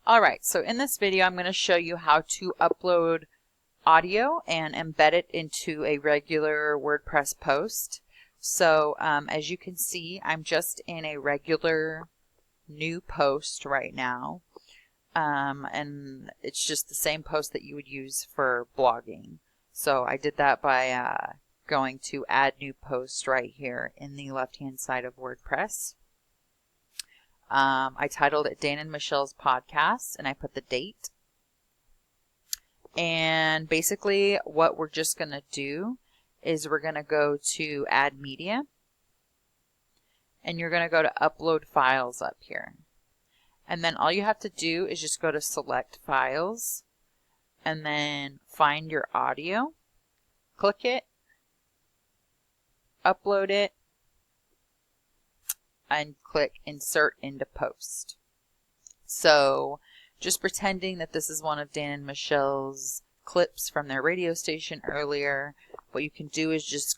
Alright, so in this video I'm going to show you how to upload audio and embed it into a regular WordPress post. So as you can see, I'm just in a regular new post right now. And it's just the same post that you would use for blogging. So I did that by going to add new post right here in the left hand side of WordPress. I titled it Dan and Michelle's Podcast, and I put the date. And basically what we're just going to do is we're going to go to Add Media, and you're going to go to Upload Files up here. And then all you have to do is just go to Select Files, and then find your audio, click it, upload it, and click Insert into Post. So just pretending that this is one of Dan and Michelle's clips from their radio station earlier, what you can do is just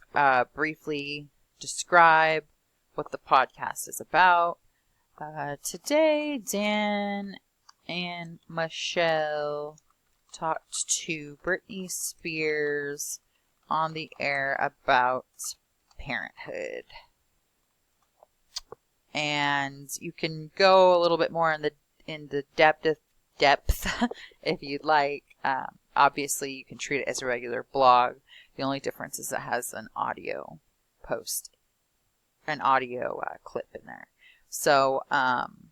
briefly describe what the podcast is about. Today, Dan and Michelle talked to Britney Spears on the air about parenthood. And you can go a little bit more in the depth if you'd like. Obviously, you can treat it as a regular blog. The only difference is it has an audio post, an audio clip in there. So I'm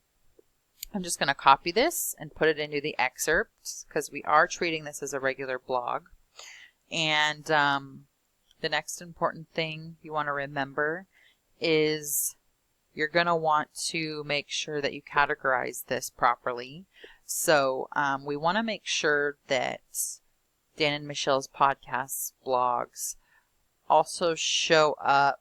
just going to copy this and put it into the excerpt because we are treating this as a regular blog. And the next important thing you want to remember is you're going to want to make sure that you categorize this properly. So we want to make sure that Dan and Michelle's podcasts blogs also show up,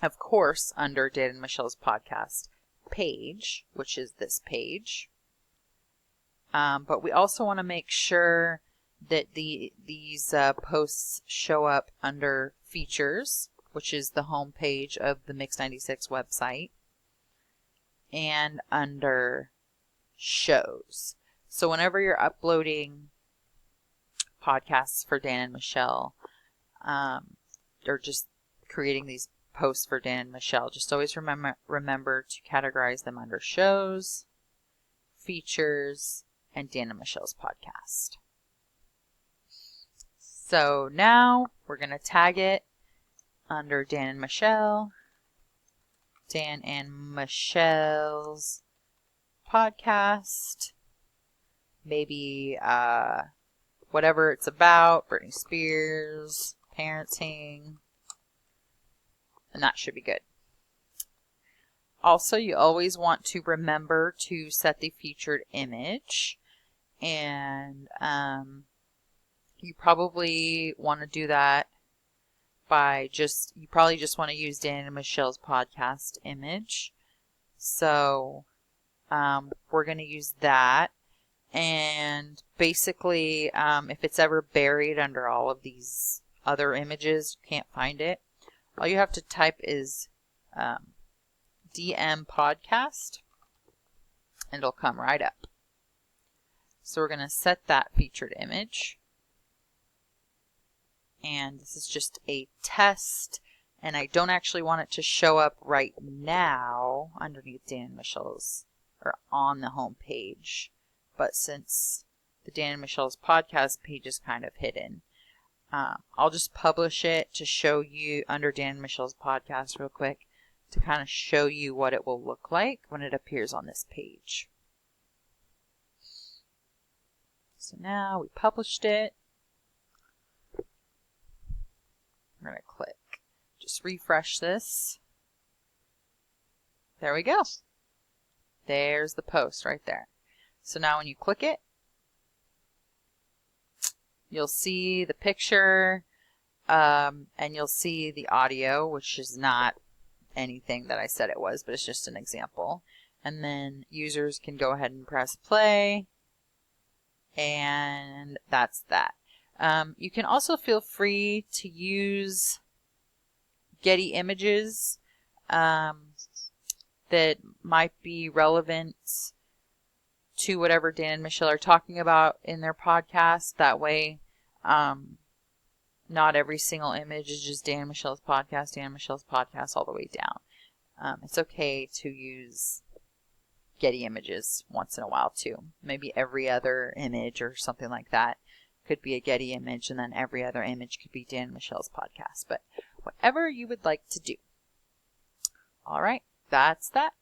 of course, under Dan and Michelle's podcast page, which is this page. But we also want to make sure that these posts show up under features, which is the home page of the Mix 96 website, and under shows. So whenever you're uploading podcasts for Dan and Michelle, or just creating these posts for Dan and Michelle, just always remember to categorize them under shows, features, and Dan and Michelle's podcast. So now we're going to tag it under Dan and Michelle, Dan and Michelle's podcast, maybe whatever it's about, Britney Spears, parenting, and that should be good. Also, you always want to remember to set the featured image, and you probably want to do that by you probably just want to use Dan and Michelle's podcast image. So we're going to use that. And basically, if it's ever buried under all of these other images, you can't find it, all you have to type is DM podcast, and it'll come right up. So we're going to set that featured image. And this is just a test, and I don't actually want it to show up right now underneath Dan and Michelle's, or on the home page. But since the Dan and Michelle's podcast page is kind of hidden, I'll just publish it to show you under Dan and Michelle's podcast real quick to kind of show you what it will look like when it appears on this page. So now we published it. We're going to click. Just refresh this. There we go. There's the post right there. So now when you click it, you'll see the picture, and you'll see the audio, which is not anything that I said it was, but it's just an example. And then users can go ahead and press play, and that's that. You can also feel free to use Getty images that might be relevant to whatever Dan and Michelle are talking about in their podcast. That way, not every single image is just Dan and Michelle's podcast all the way down. It's okay to use Getty images once in a while too. Maybe every other image or something like that could be a Getty image, and then every other image could be Dan and Michelle's podcast. But whatever you would like to do. All right, that's that.